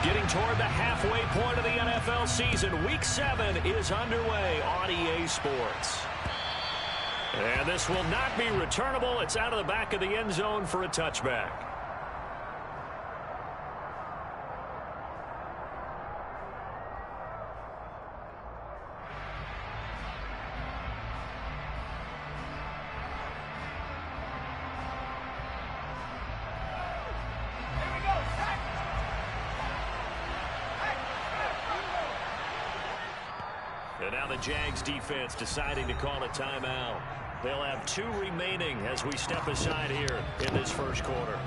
Getting toward the halfway point of the NFL season. Week 7 is underway on EA Sports. And this will not be returnable. It's out of the back of the end zone for a touchback. And now the Jags defense deciding to call a timeout. They'll have 2 remaining as we step aside here in this first quarter.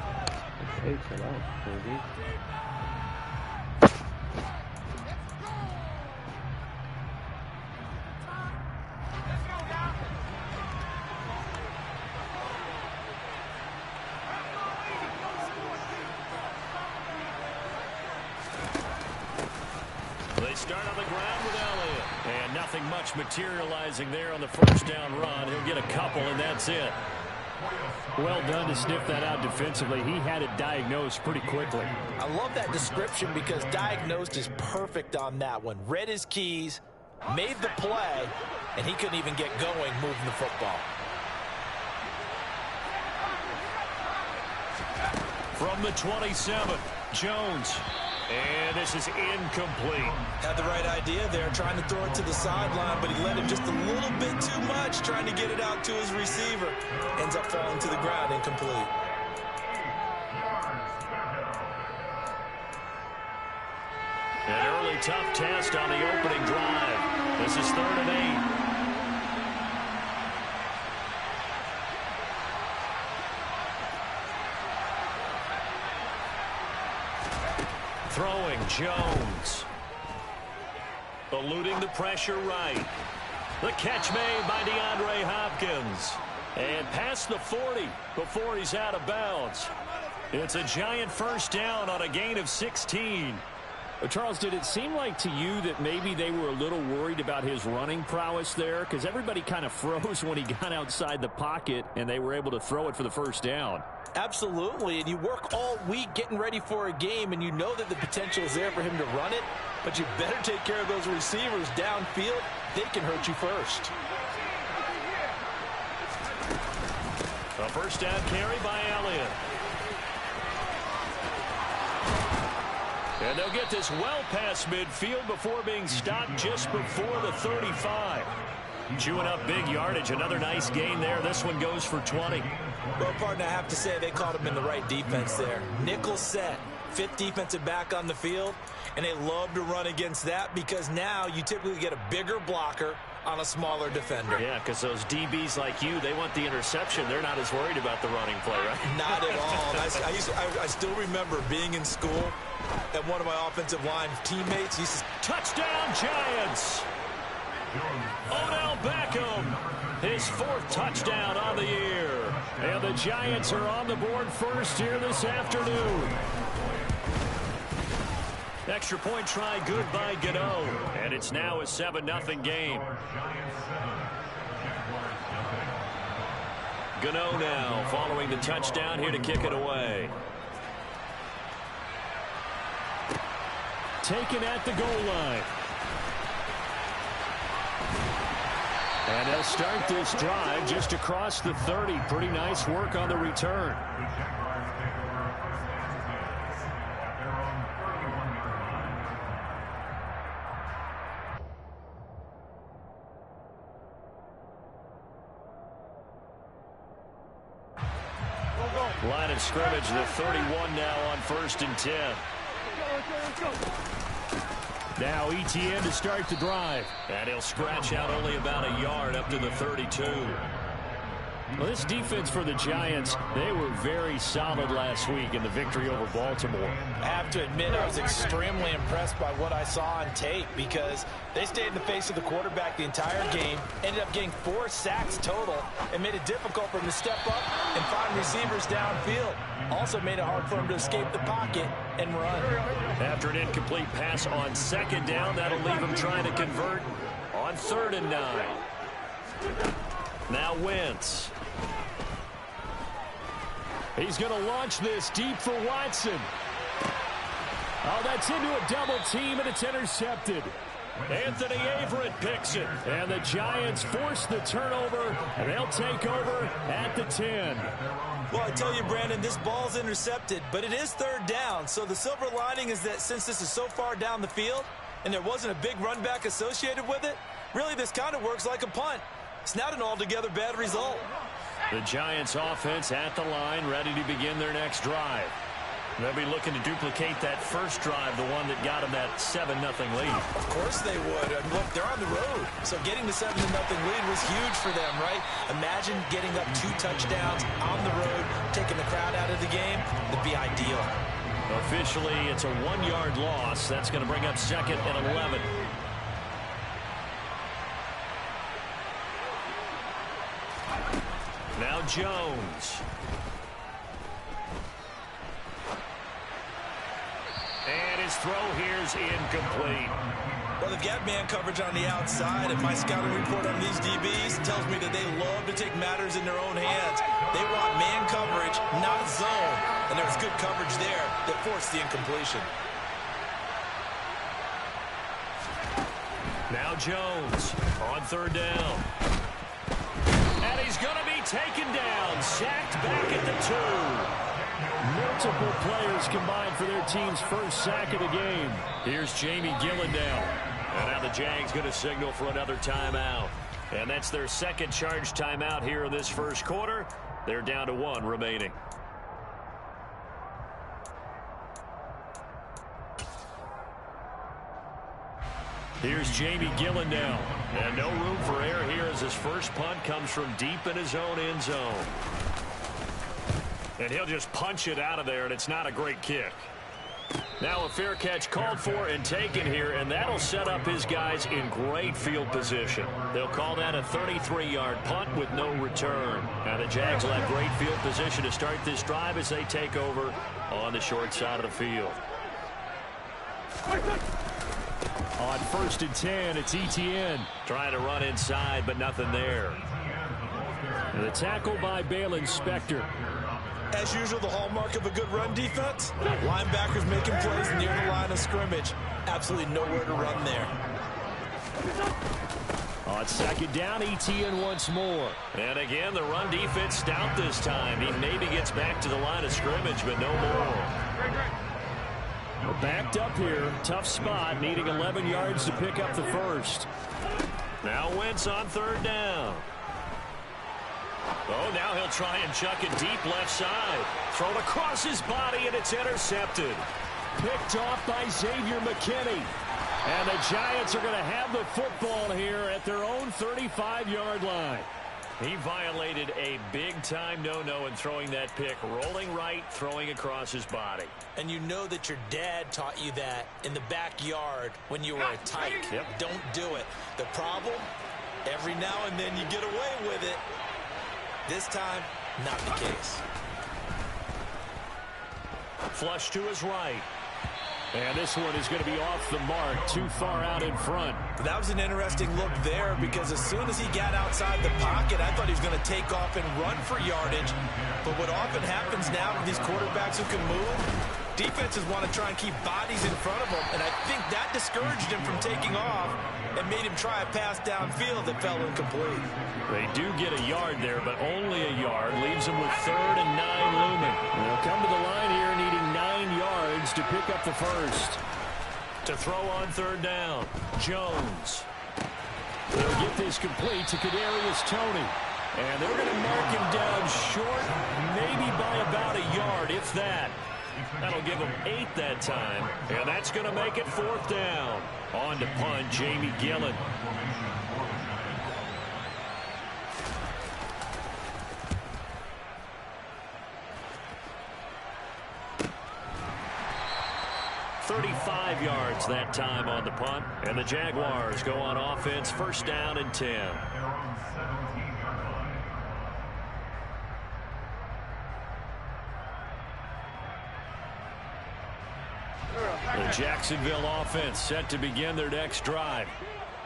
Hey, chill out, baby. They start on the ground with Elliott. And nothing much materializing there on the first down run. He'll get a couple, and that's it. Well done to sniff that out defensively. He had it diagnosed pretty quickly. I love that description because diagnosed is perfect on that one. Read his keys, made the play, and he couldn't even get going moving the football. From the 27, Jones. And this is incomplete. Had the right idea there, trying to throw it to the sideline, but he let him just a little bit too much, trying to get it out to his receiver. Ends up falling to the ground, incomplete. An early tough test on the opening drive. This is 3rd and 8. Throwing Jones. Eluding the pressure right. The catch made by DeAndre Hopkins. And past the 40 before he's out of bounds. It's a giant first down on a gain of 16. Charles, did it seem like to you that maybe they were a little worried about his running prowess there? Because everybody kind of froze when he got outside the pocket and they were able to throw it for the first down. Absolutely, and you work all week getting ready for a game, and you know that the potential is there for him to run it, but you better take care of those receivers downfield. They can hurt you first. A first down carry by Elliott. And they'll get this well past midfield before being stopped just before the 35. Chewing up big yardage. Another nice gain there. This one goes for 20. Well, partner, I have to say they caught him in the right defense there. Nickel set, 5th defensive back on the field, and they love to run against that because now you typically get a bigger blocker on a smaller defender. Yeah, because those DBs like you, they want the interception. They're not as worried about the running play, right? Not at all. I still remember being in school, and one of my offensive line teammates used to... Touchdown, Giants! Odell Beckham, his 4th touchdown on the year. And the Giants are on the board first here this afternoon. Extra point try good by Gano. And it's now a 7-0 game. Gano now following the touchdown here to kick it away. Taken at the goal line. And they'll start this drive just across the 30. Pretty nice work on the return. Line of scrimmage, the 31 now on 1st and 10. Now ETN to start the drive. And he'll scratch out only about a yard up to the 32. Well, this defense for the Giants, they were very solid last week in the victory over Baltimore. I have to admit I was extremely impressed by what I saw on tape because they stayed in the face of the quarterback the entire game, ended up getting 4 sacks total, and made it difficult for him to step up and find receivers downfield. Also made it hard for him to escape the pocket and run. After an incomplete pass on 2nd down, that'll leave him trying to convert on 3rd and 9. Now Wentz. He's going to launch this deep for Watson. Oh, that's into a double team, and it's intercepted. Anthony Averett picks it. And the Giants force the turnover, and they'll take over at the 10. Well, I tell you, Brandon, this ball's intercepted, but it is third down. So the silver lining is that since this is so far down the field and there wasn't a big run back associated with it, really this kind of works like a punt. It's not an altogether bad result. The Giants offense at the line, ready to begin their next drive. They'll be looking to duplicate that first drive, the one that got them that 7-0 lead. Of course they would. Look, they're on the road. So getting the 7-0 lead was huge for them, right? Imagine getting up 2 touchdowns on the road, taking the crowd out of the game. That'd be ideal. Officially, it's a 1-yard loss. That's going to bring up 2nd and 11. Now Jones. And his throw here's incomplete. Well, they've got man coverage on the outside, and my scouting report on these DBs tells me that they love to take matters in their own hands. They want man coverage, not zone. And there was good coverage there that forced the incompletion. Now Jones on 3rd down. And he's going to be taken down. Sacked back at the 2. Multiple players combined for their team's first sack of the game. Here's Jamie Gillendow. And now the Jags going to signal for another timeout. And that's their second charge timeout here in this first quarter. They're down to 1 remaining. Here's Jamie Gillendow. And no room for error here as his first punt comes from deep in his own end zone. And he'll just punch it out of there, and it's not a great kick. Now a fair catch called for and taken here, and that'll set up his guys in great field position. They'll call that a 33-yard punt with no return. Now the Jags will have great field position to start this drive as they take over on the short side of the field. On 1st and 10, it's Etienne. Trying to run inside, but nothing there. And the tackle by Balen Spector. As usual, the hallmark of a good run defense, linebackers making plays near the line of scrimmage. Absolutely nowhere to run there. On 2nd down, Etienne once more. And again, the run defense stout this time. He maybe gets back to the line of scrimmage, but no more. We're backed up here. Tough spot, needing 11 yards to pick up the first. Now Wentz on 3rd down. Oh, now he'll try and chuck it deep left side. Thrown across his body, and it's intercepted. Picked off by Xavier McKinney. And the Giants are going to have the football here at their own 35-yard line. He violated a big-time no-no in throwing that pick. Rolling right, throwing across his body. And you know that your dad taught you that in the backyard when you were a tyke. Yep. Don't do it. The problem, every now and then you get away with it. This time, not the case. Flush to his right. And this one is going to be off the mark, too far out in front. That was an interesting look there because as soon as he got outside the pocket, I thought he was going to take off and run for yardage. But what often happens now with these quarterbacks who can move, defenses want to try and keep bodies in front of them. And I think that discouraged him from taking off and made him try a pass downfield that fell incomplete. They do get a yard there, but only a yard. Leaves them with 3rd and 9 looming. They'll come to the line here needing 9 yards to pick up the first. To throw on 3rd down, Jones. They'll get this complete to Kadarius Toney. And they're going to mark him down short, maybe by about a yard, if that. That'll give them 8 that time. And that's going to make it 4th down. On to punt, Jamie Gillen. $35 yards that time on the punt. And the Jaguars go on offense, 1st down and 10. The Jacksonville offense set to begin their next drive.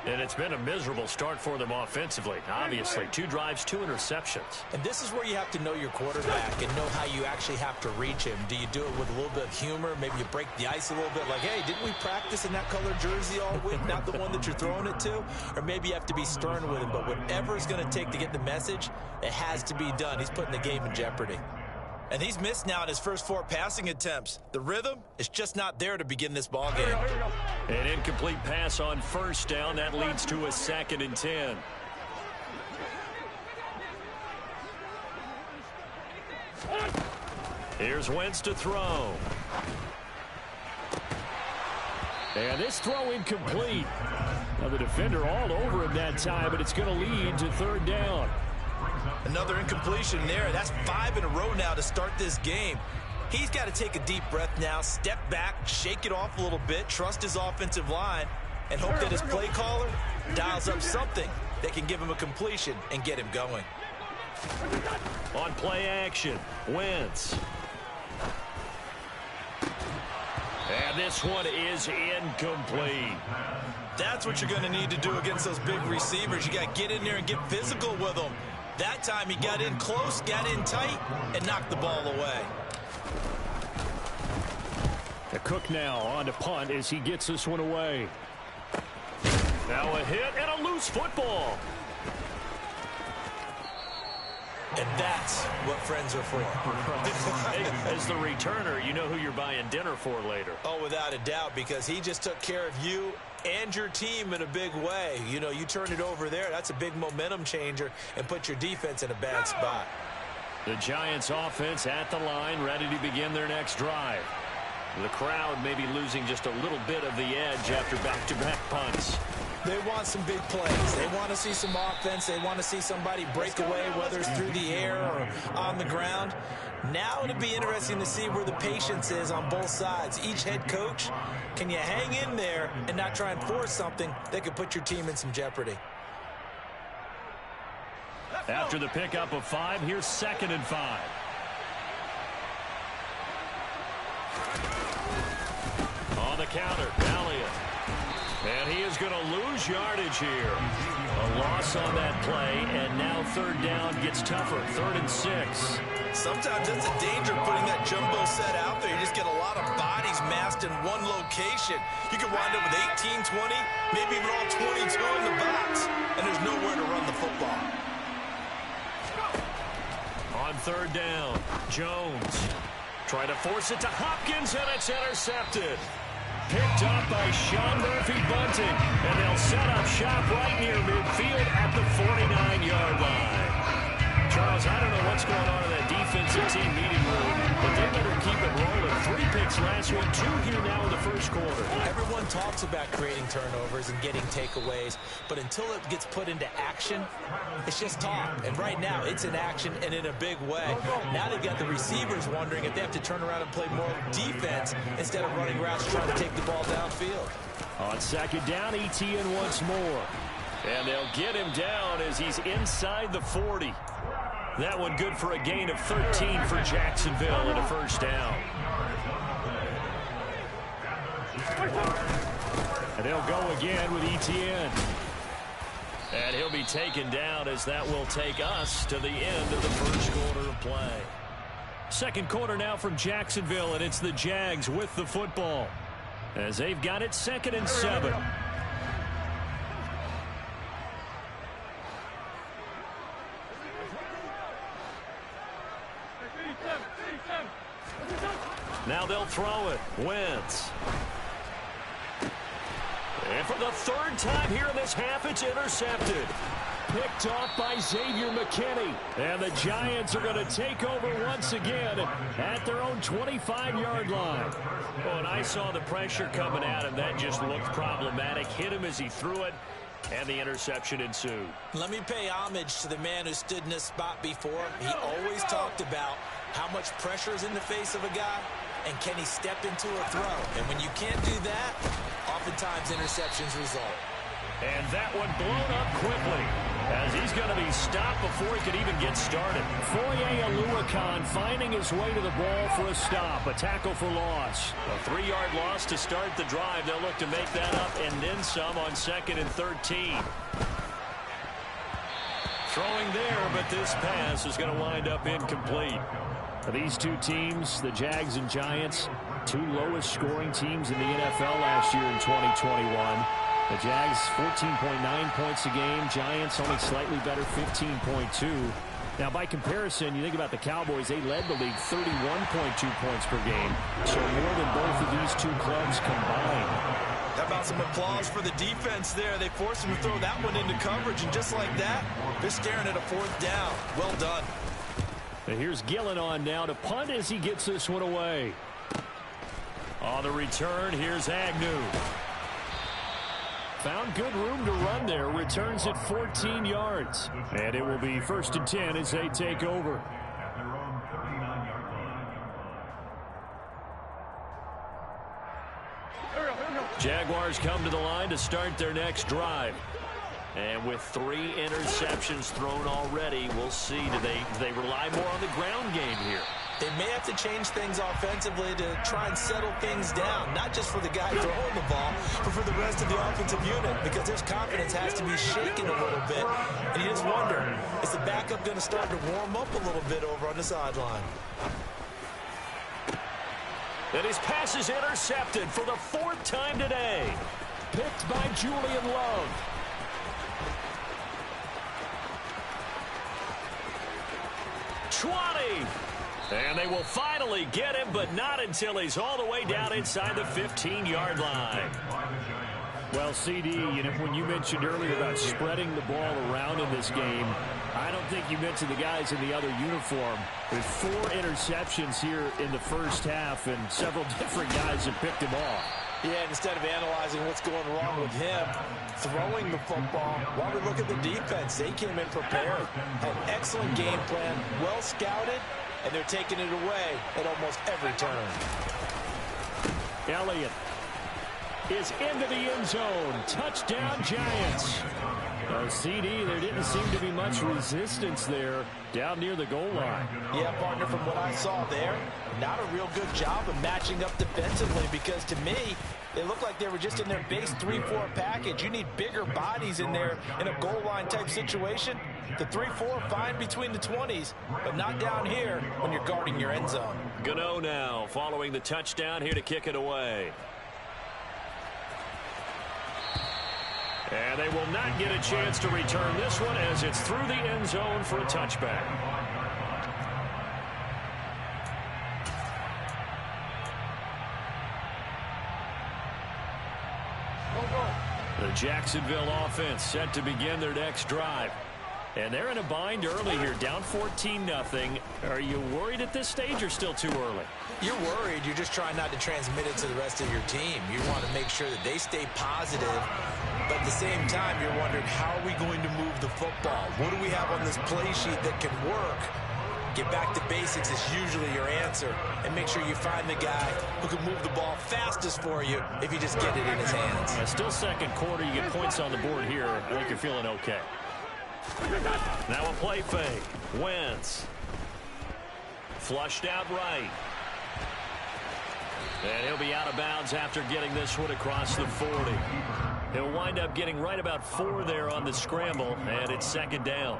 And it's been a miserable start for them offensively. Obviously, 2 drives, 2 interceptions. And this is where you have to know your quarterback and know how you actually have to reach him. Do you do it with a little bit of humor? Maybe you break the ice a little bit like, hey, didn't we practice in that color jersey all week, not the one that you're throwing it to? Or maybe you have to be stern with him. But whatever it's going to take to get the message, it has to be done. He's putting the game in jeopardy. And he's missed now in his first 4 passing attempts. The rhythm is just not there to begin this ball game. An incomplete pass on first down. That leads to a 2nd and 10. Here's Wentz to throw. And this throw incomplete. Now the defender all over him that time, but it's going to lead to 3rd down. Another incompletion there. That's 5 in a row now to start this game. He's got to take a deep breath now, step back, shake it off a little bit, trust his offensive line, and hope that his play caller dials up something that can give him a completion and get him going. On play action, Wentz. And this one is incomplete. That's what you're going to need to do against those big receivers. You got to get in there and get physical with them. That time he got in close, got in tight, and knocked the ball away. The Cook now on to punt as he gets this one away. Now a hit and a loose football. And that's what friends are for. As the returner, you know who you're buying dinner for later. Oh, without a doubt, because he just took care of you and your team in a big way. You know, you turn it over there, that's a big momentum changer, and put your defense in a bad spot. The Giants offense at the line, ready to begin their next drive. The crowd may be losing just a little bit of the edge after back-to-back punts. They want some big plays. They want to see some offense. They want to see somebody break away, whether it's through the air or on the ground. Now it'll be interesting to see where the patience is on both sides. Each head coach, can you hang in there and not try and force something that could put your team in some jeopardy? After the pickup of 5, here's 2nd and 5. On the counter, Elliott. And he is going to lose yardage here. A loss on that play, and now 3rd down gets tougher. 3rd and 6. Sometimes that's a danger putting that jumbo set out there. You just get a lot of bodies massed in one location. You can wind up with 18, 20, maybe even all 22 in the box, and there's nowhere to run the football. On 3rd down, Jones trying to force it to Hopkins, and it's intercepted. Picked up by Sean Murphy-Bunting, and they'll set up shop right near midfield at the 49-yard line. Charles, I don't know what's going on in that defensive team meeting room, but they better keep it rolling. 3 picks last week, 2 here now in the first quarter. Everyone talks about creating turnovers and getting takeaways, but until it gets put into action, it's just talk. And right now, it's in action and in a big way. Now they've got the receivers wondering if they have to turn around and play more defense instead of running routes trying to take the ball downfield. On 2nd down, ETN once more. And they'll get him down as he's inside the 40. That one good for a gain of 13 for Jacksonville and a 1st down. And they'll go again with ETN. And he'll be taken down as that will take us to the end of the first quarter of play. 2nd quarter now from Jacksonville, and it's the Jags with the football as they've got it 2nd and 7. Now they'll throw it. Wentz. And for the 3rd time here in this half, it's intercepted. Picked off by Xavier McKinney. And the Giants are going to take over once again at their own 25-yard line. Oh, and I saw the pressure coming at him. That just looked problematic. Hit him as he threw it, and the interception ensued. Let me pay homage to the man who stood in this spot before. He always talked about how much pressure is in the face of a guy, and can he step into a throw? And when you can't do that, oftentimes interceptions result. And that one blown up quickly. as he's going to be stopped before he could even get started. Foye Oluwakan finding his way to the ball for a stop. A tackle for loss. A 3-yard loss to start the drive. They'll look to make that up and then some on 2nd and 13. Throwing there, but this pass is going to wind up incomplete. These two teams, the Jags and Giants, two lowest scoring teams in the NFL last year in 2021. The Jags 14.9 points a game. Giants only slightly better, 15.2. Now, by comparison, you think about the Cowboys, they led the league 31.2 points per game. So more than both of these two clubs combined. How about some applause for the defense there? They forced him to throw that one into coverage, and just like that, they're staring at a 4th down. Well done. And here's Gillen on now to punt as he gets this one away. On the return, here's Agnew. Found good room to run there. Returns at 14 yards. And it will be 1st and 10 as they take over. Jaguars come to the line to start their next drive. And with 3 interceptions thrown already, we'll see. Do they rely more on the ground game here? They may have to change things offensively to try and settle things down, not just for the guy throwing the ball, but for the rest of the offensive unit, because their confidence has to be shaken a little bit. And you just wonder, is the backup going to start to warm up a little bit over on the sideline? And his pass is intercepted for the 4th time today. Picked by Julian Love. And they will finally get him, but not until he's all the way down inside the 15-yard line. Well, CD, you know, when you mentioned earlier about spreading the ball around in this game, I don't think you mentioned the guys in the other uniform. There's 4 interceptions here in the first half, and several different guys have picked him off. Yeah, and instead of analyzing what's going wrong with him, throwing the football, while we look at the defense, they came in prepared. Had an excellent game plan, well scouted, and they're taking it away at almost every turn. Elliott is into the end zone. Touchdown, Giants. CD, there didn't seem to be much resistance there down near the goal line. Yeah, partner, from what I saw there, not a real good job of matching up defensively, because to me, they looked like they were just in their base 3-4 package. You need bigger bodies in there in a goal line type situation. The 3-4, fine between the 20s, but not down here when you're guarding your end zone. Gano now following the touchdown here to kick it away. And they will not get a chance to return this one as it's through the end zone for a touchback. The Jacksonville offense set to begin their next drive. And they're in a bind early here, down 14-0. Are you worried at this stage or still too early? You're worried. You're just trying not to transmit it to the rest of your team. You want to make sure that they stay positive. But at the same time, you're wondering, how are we going to move the football? What do we have on this play sheet that can work? Get back to basics is usually your answer. And make sure you find the guy who can move the ball fastest for you if you just get it in his hands. Yeah, still second quarter. You get points on the board here. I think you're feeling okay. Now a play fake. Wentz. Flushed out right. And he'll be out of bounds after getting this one across the 40. He'll wind up getting right about 4 there on the scramble, and it's 2nd down.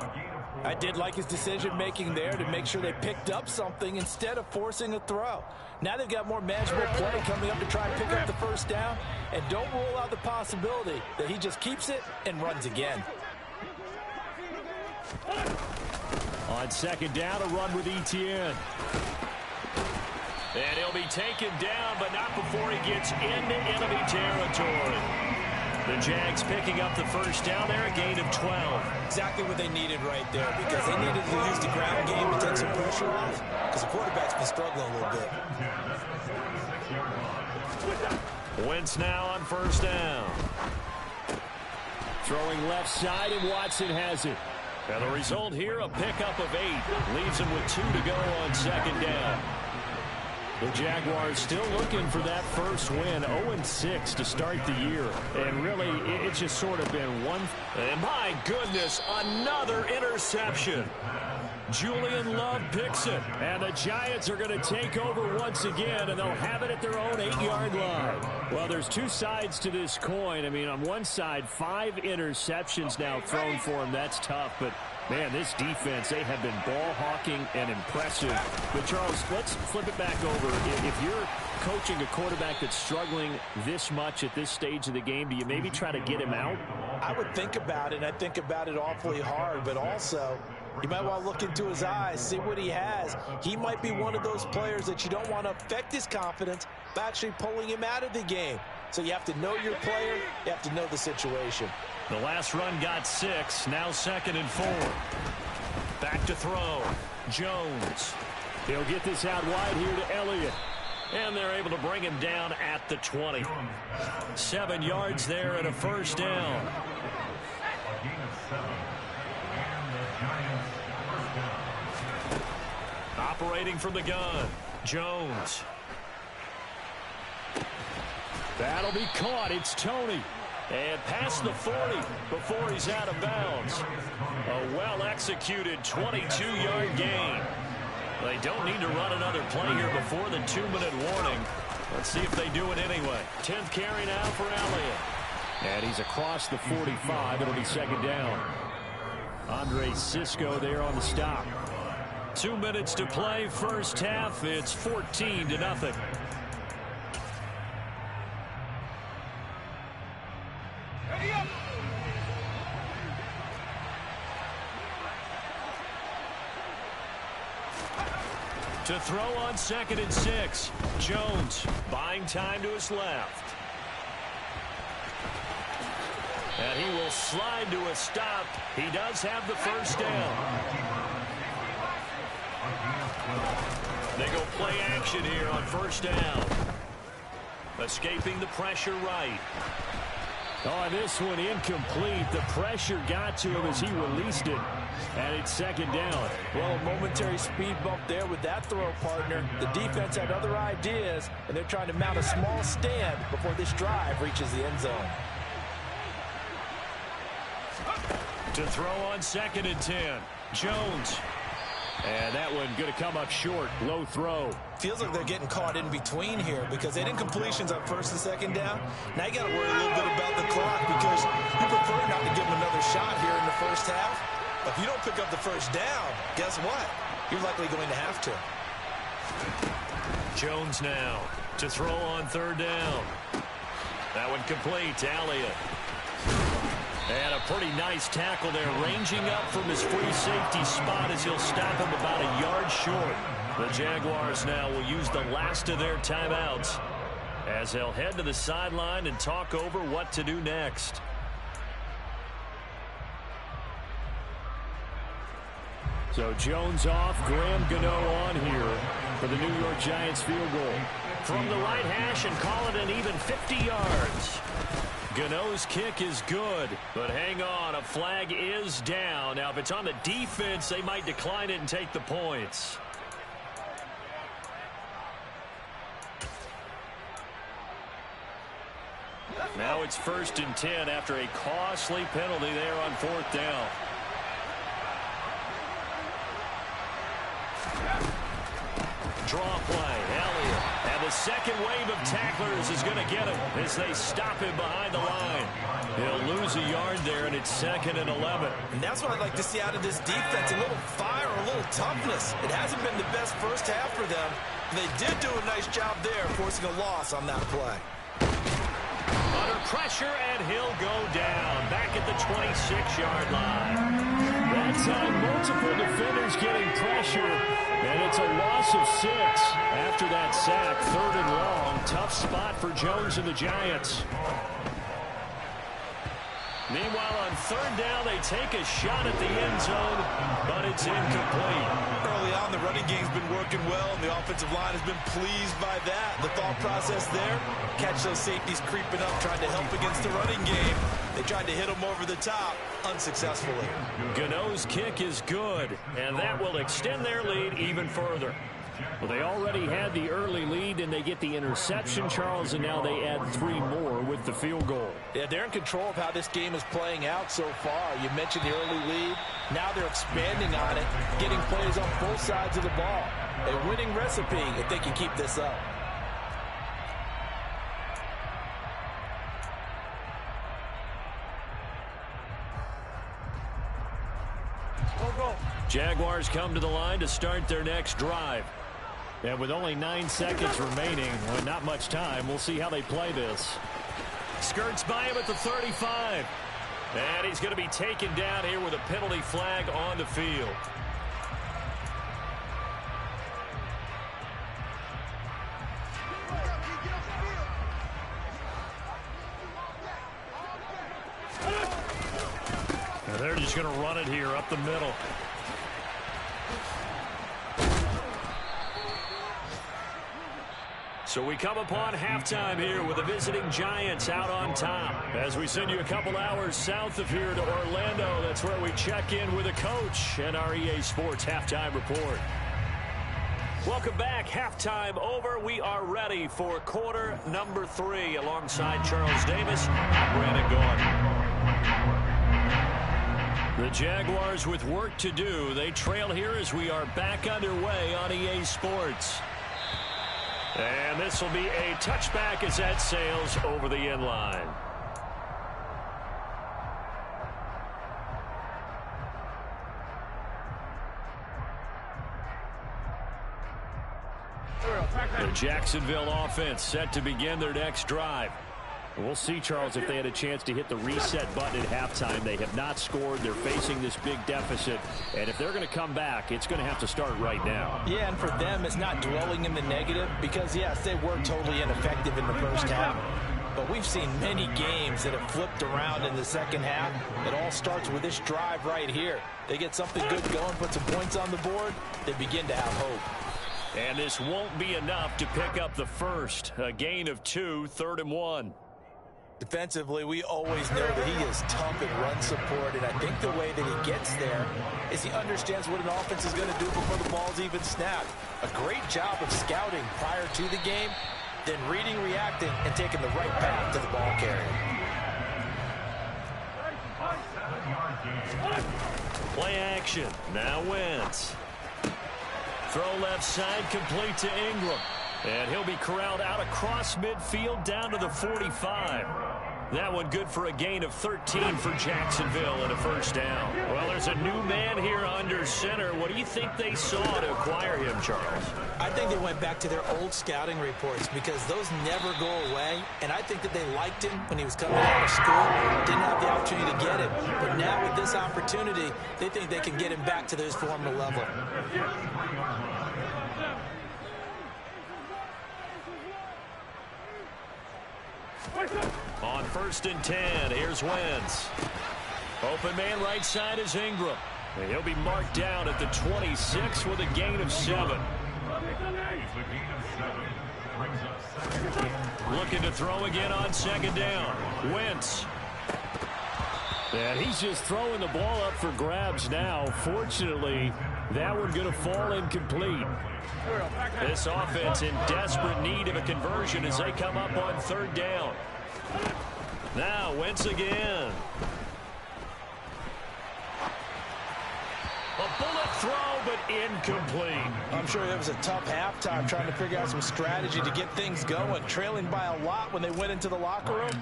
I did like his decision-making there to make sure they picked up something instead of forcing a throw. Now they've got more manageable play coming up to try and pick up the 1st down, and don't rule out the possibility that he just keeps it and runs again. On 2nd down, a run with Etienne. And he'll be taken down, but not before he gets into enemy territory. The Jags picking up the 1st down there, a gain of 12. Exactly what they needed right there, because they needed to use the ground game to take some pressure off, because the quarterback's been struggling a little bit. Wentz now on 1st down. Throwing left side, and Watson has it. And the result here, a pickup of 8. Leaves him with 2 to go on 2nd down. The Jaguars still looking for that first win, 0-6 to start the year. And really, it's just sort of been one. And my goodness, another interception. Julian Love picks it. And the Giants are going to take over once again, and they'll have it at their own 8-yard line. Well, there's two sides to this coin. I mean, on one side, 5 interceptions now thrown for him. That's tough, but man, this defense, they have been ball hawking and impressive. But, Charles, let's flip it back over. If you're coaching a quarterback that's struggling this much at this stage of the game, do you maybe try to get him out? I would think about it, and I think about it awfully hard, but also you might want to look into his eyes, see what he has. He might be one of those players that you don't want to affect his confidence by actually pulling him out of the game. So you have to know your player. You have to know the situation. The last run got 6. Now 2nd and 4. Back to throw. Jones. He'll get this out wide here to Elliott. And they're able to bring him down at the 20. 7 yards there and a first down. Operating from the gun. Jones. That'll be caught. It's Tony. And past the 40 before he's out of bounds. A well-executed 22-yard gain. They don't need to run another play here before the 2-minute warning. Let's see if they do it anyway. 10th carry now for Elliott. And he's across the 45. It'll be 2nd down. Andre Cisco there on the stop. 2 minutes to play, first half. It's 14-0. To throw on 2nd and 6. Jones buying time to his left. And he will slide to a stop. He does have the first down. They go play action here on first down. Escaping the pressure right. Oh, this one incomplete. The pressure got to him as he released it. And it's 2nd down. Well, a momentary speed bump there with that throw, partner. The defense had other ideas, and they're trying to mount a small stand before this drive reaches the end zone. To throw on 2nd and 10. Jones. And that one going to come up short. Low throw. Feels like they're getting caught in between here because they did incompletions on 1st and 2nd down. Now you got to worry a little bit about the clock because you prefer not to give them another shot here in the first half. If you don't pick up the first down, guess what? You're likely going to have to. Jones now to throw on 3rd down. That one complete to Elliott. And a pretty nice tackle there, ranging up from his free safety spot as he'll stop him about a yard short. The Jaguars now will use the last of their timeouts as they'll head to the sideline and talk over what to do next. So Jones off, Graham Gano on here for the New York Giants field goal. From the right hash and call it an even 50 yards. Gano's kick is good, but hang on, a flag is down. Now, if it's on the defense, they might decline it and take the points. Now it's 1st and 10 after a costly penalty there on 4th down. Draw play, Elliott. And the second wave of tacklers is going to get him as they stop him behind the line. He'll lose a yard there, and it's 2nd and 11. And that's what I'd like to see out of this defense, a little fire, a little toughness. It hasn't been the best first half for them. They did do a nice job there, forcing a loss on that play. Under pressure, and he'll go down. Back at the 26-yard line. That time, multiple defenders getting pressure, and it's a loss of 6 after that sack. 3rd and long. Tough spot for Jones and the Giants. Meanwhile, on 3rd down, they take a shot at the end zone, but it's incomplete. Early on, the running game's been working well, and the offensive line has been pleased by that. The thought process there, catch those safeties creeping up, trying to help against the running game. They tried to hit them over the top, unsuccessfully. Gano's kick is good, and that will extend their lead even further. Well, they already had the early lead, and they get the interception, Charles, and now they add 3 more with the field goal. Yeah, they're in control of how this game is playing out so far. You mentioned the early lead. Now they're expanding on it, getting plays on both sides of the ball. A winning recipe if they can keep this up. Jaguars come to the line to start their next drive. And with only 9 seconds remaining, with not much time, we'll see how they play this. Skirts by him at the 35. And he's going to be taken down here with a penalty flag on the field. And they're just going to run it here up the middle. So we come upon halftime here with the visiting Giants out on top. As we send you a couple hours south of here to Orlando, that's where we check in with a coach and our EA Sports Halftime Report. Welcome back. Halftime over. We are ready for quarter number 3 alongside Charles Davis. I'm Brandon Gaudin. The Jaguars with work to do. They trail here as we are back underway on EA Sports. And this will be a touchback as that sails over the end line. The Jacksonville offense set to begin their next drive. We'll see, Charles, if they had a chance to hit the reset button at halftime. They have not scored. They're facing this big deficit. And if they're going to come back, it's going to have to start right now. Yeah, and for them, it's not dwelling in the negative because, yes, they were totally ineffective in the first half. But we've seen many games that have flipped around in the second half. It all starts with this drive right here. They get something good going, put some points on the board, they begin to have hope. And this won't be enough to pick up the first. A gain of 2, 3rd and 1. Defensively, we always know that he is tough in run support, and I think the way that he gets there is he understands what an offense is going to do before the ball's even snapped. A great job of scouting prior to the game, then reading, reacting, and taking the right path to the ball carrier. Play action. Now Wentz. Throw left side, complete to Ingram. And he'll be corralled out across midfield down to the 45. That one good for a gain of 13 for Jacksonville and a first down. Well, there's a new man here under center. What do you think they saw to acquire him, Charles? I think they went back to their old scouting reports because those never go away. And I think that they liked him when he was coming out of school. Didn't have the opportunity to get him. But now with this opportunity, they think they can get him back to his former level. On 1st and 10, here's Wentz. Open man right side is Ingram. And he'll be marked down at the 26 with a gain of 7. Looking to throw again on 2nd down. Wentz. And he's just throwing the ball up for grabs now. Fortunately, that one going to fall incomplete. This offense in desperate need of a conversion as they come up on 3rd down. Now Wentz again. A bullet throw, but incomplete. I'm sure it was a tough halftime trying to figure out some strategy to get things going. Trailing by a lot when they went into the locker room.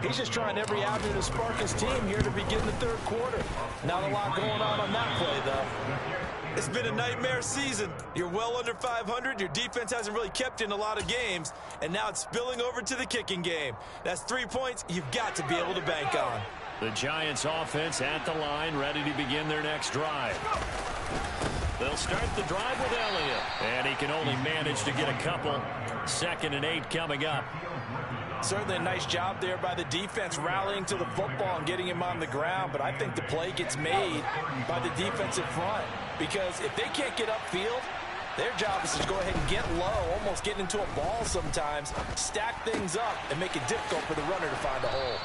He's just trying every avenue to spark his team here to begin the 3rd quarter. Not a lot going on that play, though. It's been a nightmare season. You're well under 500. Your defense hasn't really kept you in a lot of games. And now it's spilling over to the kicking game. That's 3 points you've got to be able to bank on. The Giants offense at the line, ready to begin their next drive. They'll start the drive with Elliott. And he can only manage to get a couple. 2nd and 8 coming up. Certainly a nice job there by the defense rallying to the football and getting him on the ground. But I think the play gets made by the defensive front. Because if they can't get upfield, their job is to go ahead and get low, almost get into a ball sometimes, stack things up, and make it difficult for the runner to find a hole.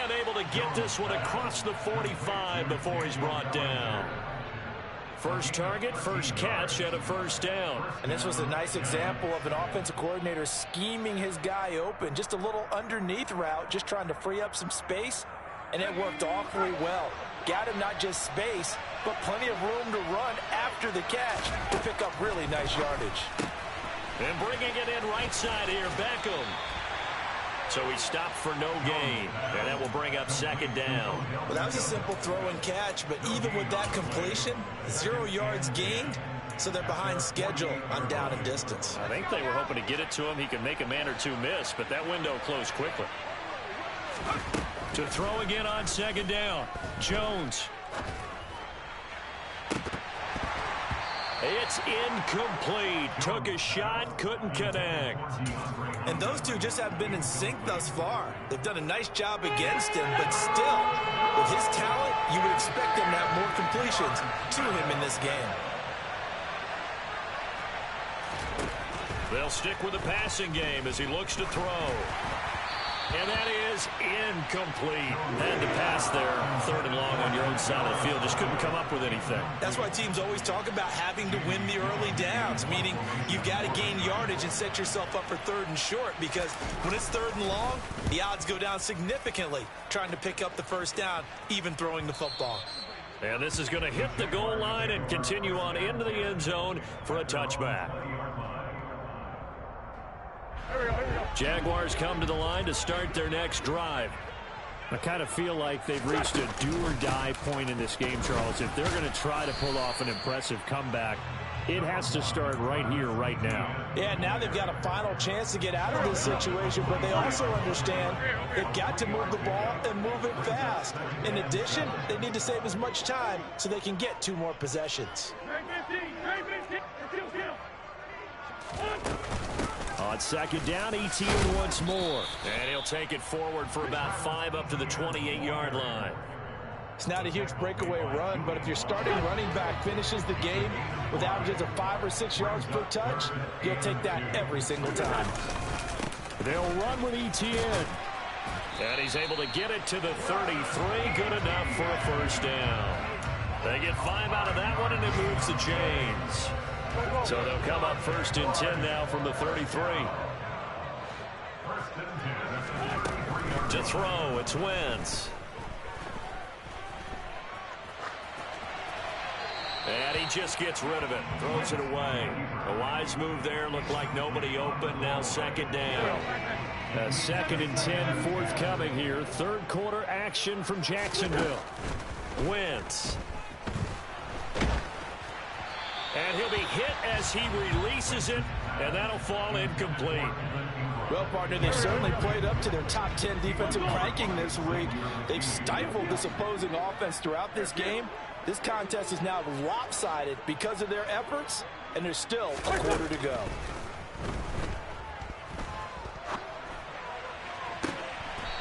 And able to get this one across the 45 before he's brought down. First target, first catch, and a first down. And this was a nice example of an offensive coordinator scheming his guy open. Just a little underneath route, just trying to free up some space, and it worked awfully well. Got him not just space, but plenty of room to run after the catch to pick up really nice yardage. And bringing it in right side here, Beckham. So he stopped for no gain, and that will bring up second down. Well, that was a simple throw and catch, but even with that completion, 0 yards gained, so they're behind schedule on down and distance. I think they were hoping to get it to him. He could make a man or two miss, but that window closed quickly. To throw again on second down, Jones. It's incomplete. Took a shot, couldn't connect. And those two just haven't been in sync thus far. They've done a nice job against him, but still, with his talent, you would expect him to have more completions to him in this game. They'll stick with the passing game as he looks to throw. And that is incomplete. Had to pass there, 3rd and long on your own side of the field. Just couldn't come up with anything. That's why teams always talk about having to win the early downs, meaning you've got to gain yardage and set yourself up for 3rd and short, because when it's 3rd and long, the odds go down significantly trying to pick up the first down, even throwing the football. And this is going to hit the goal line and continue on into the end zone for a touchback. Jaguars come to the line to start their next drive. I kind of feel like they've reached a do-or-die point in this game, Charles. If they're going to try to pull off an impressive comeback, it has to start right here, right now. Yeah, now they've got a final chance to get out of this situation, but they also understand they've got to move the ball and move it fast. In addition, they need to save as much time so they can get 2 more possessions. On second down, ETN once more. And he'll take it forward for about 5 up to the 28-yard line. It's not a huge breakaway run, but if your starting running back finishes the game with averages of 5 or 6 yards per touch, you'll take that every single time. They'll run with ETN. And he's able to get it to the 33. Good enough for a first down. They get 5 out of that one, and it moves the chains. So they'll come up 1st and 10 now from the 33. To throw, it's Wentz. And he just gets rid of it, throws it away. A wise move there, looked like nobody open, now second down. A 2nd and 10 forthcoming here. 3rd quarter action from Jacksonville. Wentz. And he'll be hit as he releases it, and that'll fall incomplete. Well, partner, they've certainly played up to their top 10 defensive ranking this week. They've stifled this opposing offense throughout this game. This contest is now lopsided because of their efforts, and there's still a quarter to go.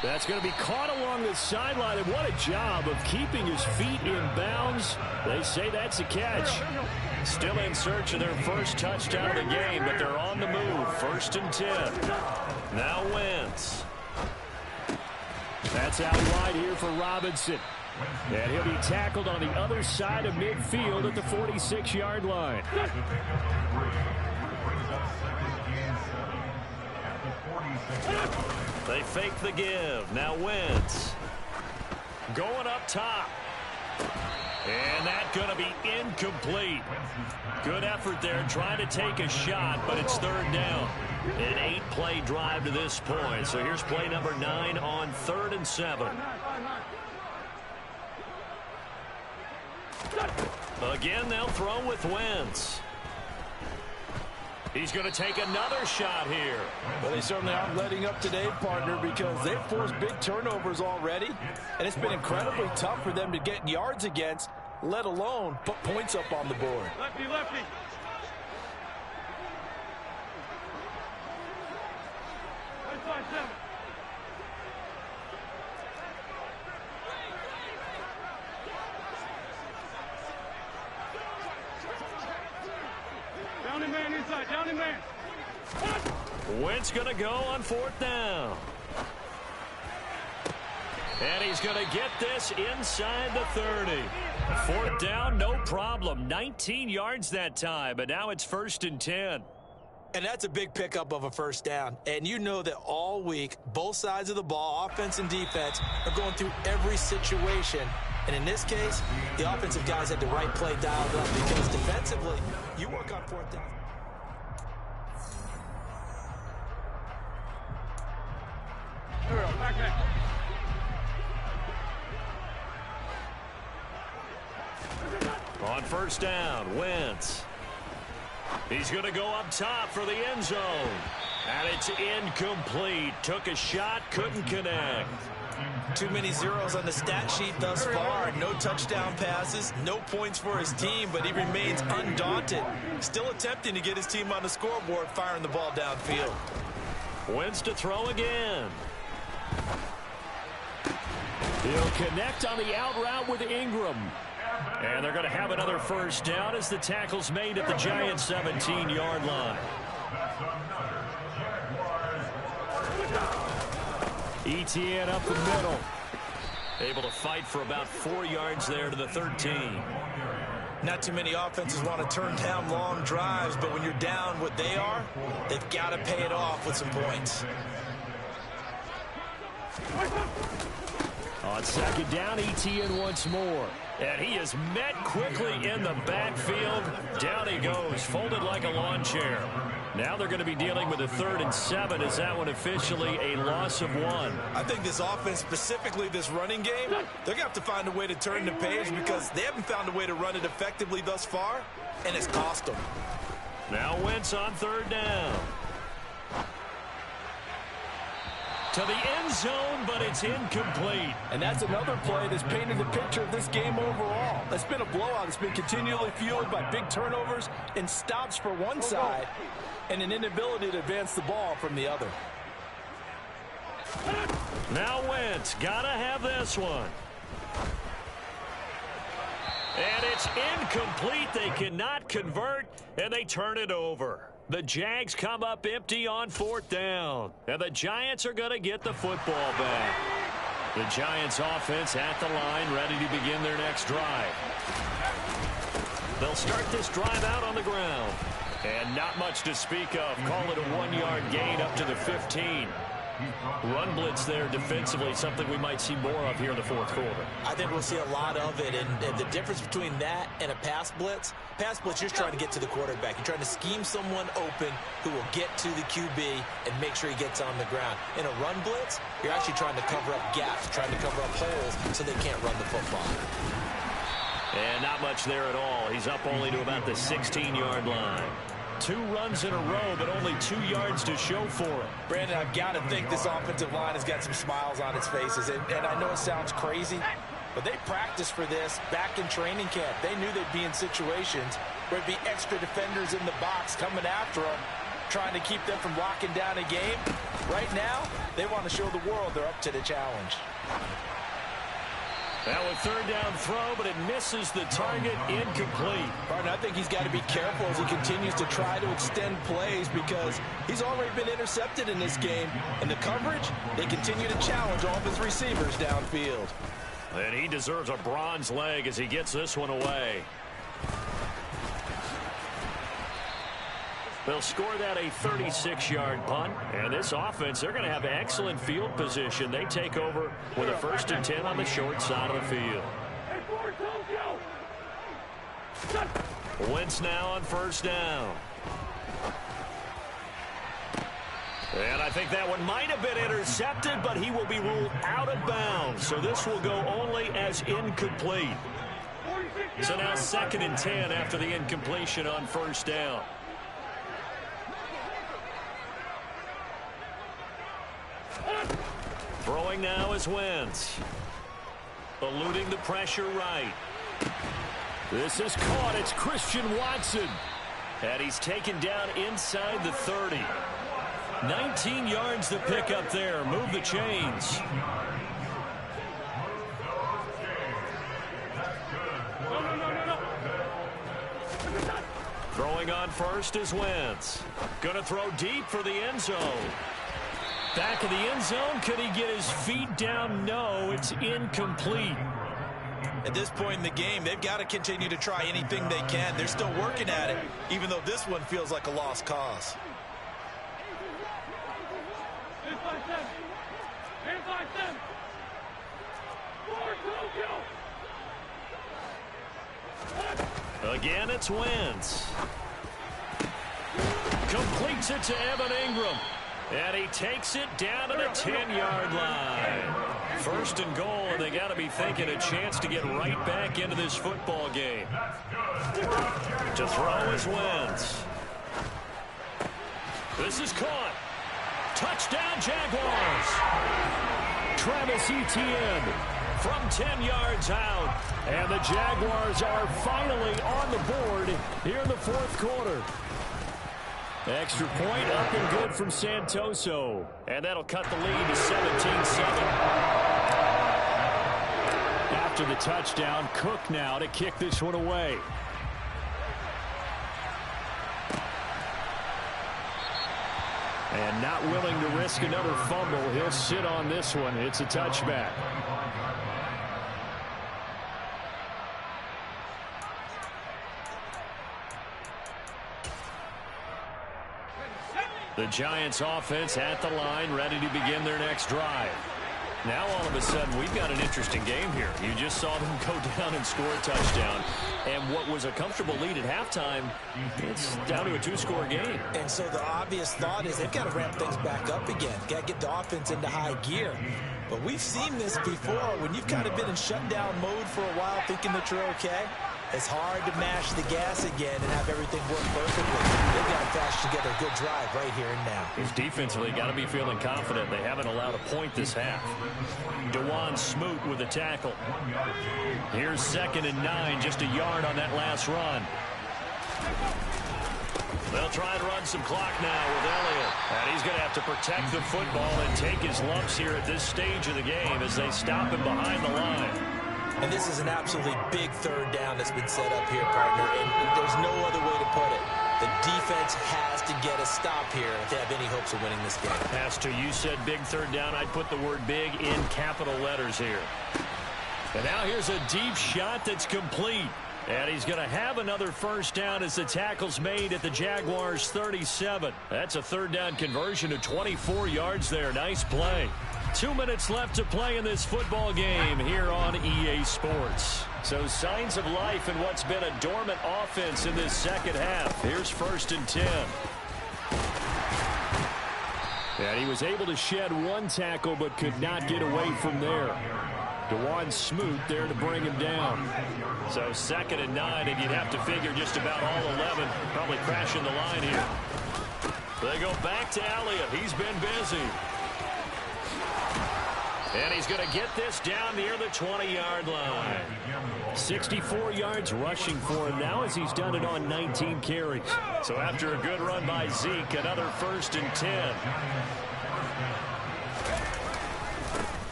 That's going to be caught along the sideline, and what a job of keeping his feet in bounds. They say that's a catch. Still in search of their first touchdown of the game, but they're on the move. 1st and 10. Now Wentz. That's out wide here for Robinson. And he'll be tackled on the other side of midfield at the 46-yard line. They fake the give. Now Wentz. Going up top. And that's going to be incomplete. Good effort there trying to take a shot, but it's 3rd down. An 8-play drive to this point. So here's play number 9 on 3rd and 7. Again, they'll throw with Wentz. He's going to take another shot here. Well, they certainly aren't letting up today, partner, because they've forced big turnovers already, and it's been incredibly tough for them to get yards against, let alone put points up on the board. Lefty, lefty. Right side, 7. Down and man inside, down and man. Wentz going to go on 4th down. And he's going to get this inside the 30. 4th down, no problem. 19 yards that time, but now it's 1st and 10. And that's a big pickup of a 1st down. And you know that all week, both sides of the ball, offense and defense, are going through every situation. And in this case, the offensive guys had the right play dialed up because defensively, you work on 4th down. On 1st down, Wentz. He's going to go up top for the end zone. And it's incomplete. Took a shot, couldn't connect. Too many zeros on the stat sheet thus far. No touchdown passes, no points for his team, but he remains undaunted. Still attempting to get his team on the scoreboard, firing the ball downfield. Wentz to throw again. He'll connect on the out route with Ingram. And they're going to have another 1st down as the tackle's made at the Giants' 17-yard line. Etienne up the middle. Able to fight for about 4 yards there to the 13. Not too many offenses want to turn down long drives, but when you're down what they are, they've got to pay it off with some points. On 2nd down, Etienne once more. And he is met quickly in the backfield. Down he goes, folded like a lawn chair. Now they're going to be dealing with a 3rd and 7. Is that one officially a loss of 1? I think this offense, specifically this running game, they're going to have to find a way to turn the page because they haven't found a way to run it effectively thus far, and it's cost them. Now Wentz on 3rd down. To the end zone, but it's incomplete. And that's another play that's painted the picture of this game overall. It's been a blowout. It's been continually fueled by big turnovers and stops for one side and an inability to advance the ball from the other. Now Wentz, gotta have this one. And it's incomplete. They cannot convert, and they turn it over. The Jags come up empty on 4th down. And the Giants are going to get the football back. The Giants offense at the line, ready to begin their next drive. They'll start this drive out on the ground. And not much to speak of. Call it a 1-yard gain up to the 15. Run blitz there defensively, something we might see more of here in the 4th quarter. I think we'll see a lot of it, and the difference between that and a pass blitz, you're just trying to get to the quarterback. You're trying to scheme someone open who will get to the QB and make sure he gets on the ground. In a run blitz, you're actually trying to cover up gaps, trying to cover up holes so they can't run the football. And not much there at all. He's up only to about the 16-yard line. 2 runs in a row, but only 2 yards to show for it. Brandon, I've got to think this offensive line has got some smiles on its faces. And I know it sounds crazy, but they practiced for this back in training camp. They knew they'd be in situations where it'd be extra defenders in the box coming after them, trying to keep them from locking down a game. Right now, they want to show the world they're up to the challenge. Now a 3rd down throw, but it misses the target, incomplete. Martin, I think he's got to be careful as he continues to try to extend plays because he's already been intercepted in this game. And the coverage, they continue to challenge all of his receivers downfield. And he deserves a bronze leg as he gets this one away. They'll score that a 36-yard punt. And this offense, they're going to have excellent field position. They take over with a 1st and 10 on the short side of the field. Wentz now on 1st down. And I think that one might have been intercepted, but he will be ruled out of bounds. So this will go only as incomplete. So now 2nd and 10 after the incompletion on 1st down. Throwing now is Wentz. Eluding the pressure right. This is caught. It's Christian Watson. And he's taken down inside the 30. 19 yards to pick up there. Move the chains. Throwing on 1st is Wentz. Going to throw deep for the end zone. Back of the end zone. Could he get his feet down? No, it's incomplete. At this point in the game, they've got to continue to try anything they can. They're still working at it, even though this one feels like a lost cause. Again, it's Wentz. Completes it to Evan Ingram. And he takes it down to the 10-yard line. First and goal, and they got to be thinking a chance to get right back into this football game. To throw is Wentz. This is caught. Touchdown, Jaguars. Travis Etienne from 10 yards out. And the Jaguars are finally on the board here in the fourth quarter. Extra point up and good from Santoso. And that'll cut the lead to 17-7. After the touchdown, Cook now to kick this one away. And not willing to risk another fumble. He'll sit on this one. It's a touchback. The Giants offense at the line, ready to begin their next drive. Now all of a sudden we've got an interesting game here. You just saw them go down and score a touchdown. And what was a comfortable lead at halftime, it's down to a two-score game. And so the obvious thought is they've got to ramp things back up again. Got to get the offense into high gear. But we've seen this before. When you've kind of been in shutdown mode for a while thinking that you're okay, it's hard to mash the gas again and have everything work perfectly. They've got to patch together a good drive right here and now. It's defensively got to be feeling confident. They haven't allowed a point this half. DeJuan Smoot with a tackle. Here's 2nd and 9, just a yard on that last run. They'll try and run some clock now with Elliott. And he's going to have to protect the football and take his lumps here at this stage of the game as they stop him behind the line. And this is an absolutely big third down that's been set up here, partner. And there's no other way to put it. The defense has to get a stop here if they have any hopes of winning this game. Pastor, you said big third down. I'd put the word big in capital letters here. And now here's a deep shot that's complete. And he's going to have another first down as the tackle's made at the Jaguars' 37. That's a third down conversion to 24 yards there. Nice play. 2 minutes left to play in this football game here on EA Sports. So signs of life in what's been a dormant offense in this second half. Here's 1st and 10. And he was able to shed one tackle but could not get away from there. DeJuan Smoot there to bring him down. So 2nd and 9, and you'd have to figure just about all 11 probably crashing the line here. They go back to Elliott. He's been busy. And he's going to get this down near the 20-yard line. 64 yards rushing for him now as he's done it on 19 carries. So after a good run by Zeke, another 1st and 10.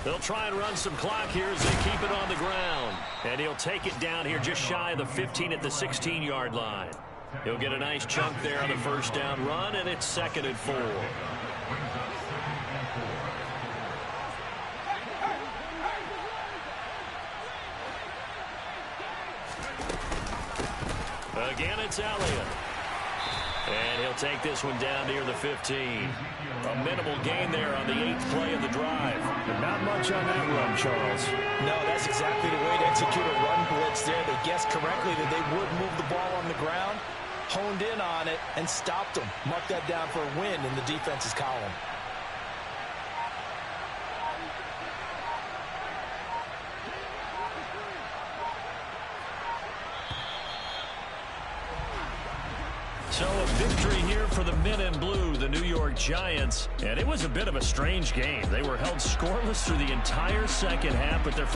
They'll try and run some clock here as they keep it on the ground. And he'll take it down here just shy of the 15 at the 16-yard line. He'll get a nice chunk there on the first down run, and it's 2nd and 4. Again, it's Elliott. And he'll take this one down near the 15. A minimal gain there on the 8th play of the drive. But not much on that run, Charles. No, that's exactly the way to execute a run blitz there. They guessed correctly that they would move the ball on the ground, honed in on it, and stopped them. Mark that down for a win in the defense's column. So a victory here for the men in blue, the New York Giants. And it was a bit of a strange game. They were held scoreless through the entire second half, but their